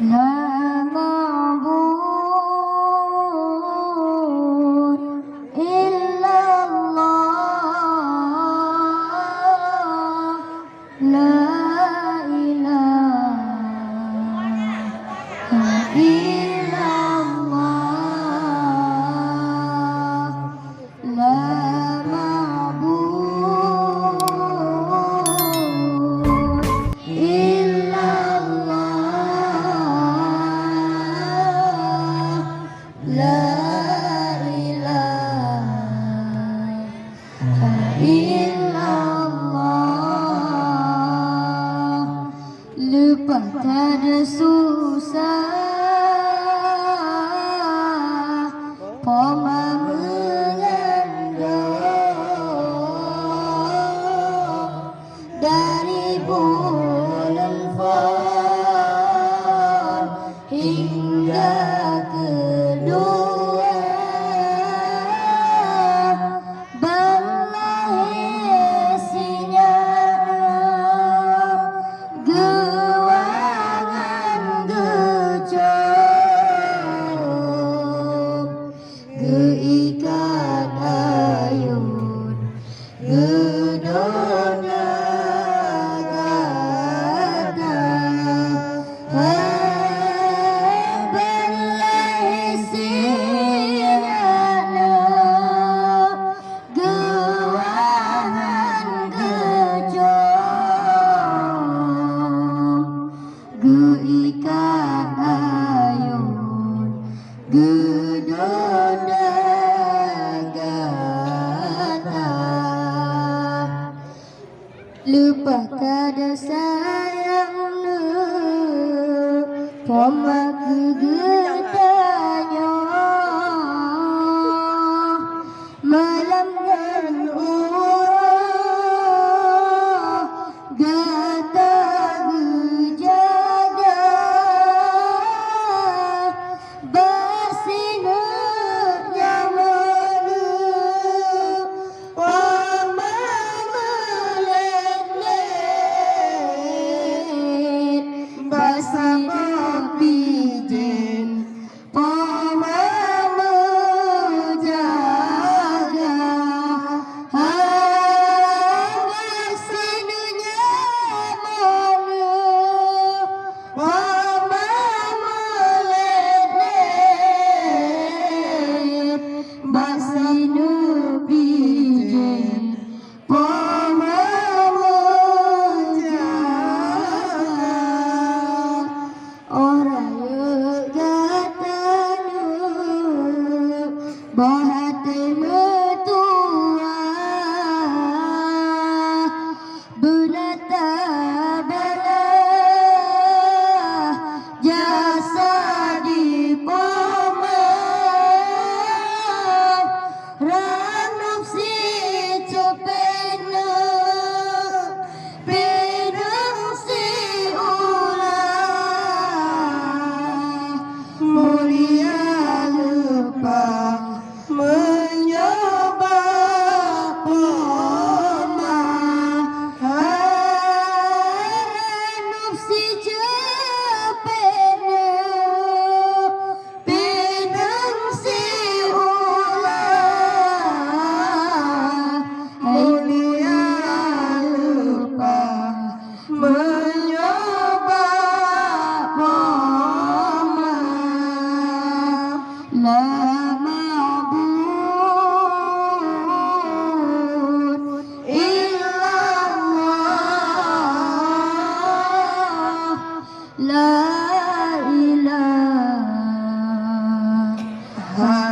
لا معبود إلا الله لا إله إلا الله لا معبود إلا لا إله إلا الله lepas tiada susah Poma mengandung dari bulan Far hingga kedua berlahir sinyal gewangan gecok geikat ayun gedona gada berlahir sinyal gewangan gecok geikat ayun gedona gada lepas kada sayang poma kegetanya malam dan urah gata gejaga bersinarnya malu poma melet-let basah pijin poma menjaga bersinarnya malu poma melet-let basinu pijin poma menjaga orang gatanu bahate metua benata bala jasa di poma ranum si cepena pedang si ulah mulia lupa menyoba poma ranum si cepena pedang si ulah mulia lupa menyoba poma la ma'bud illa Allah la ilaha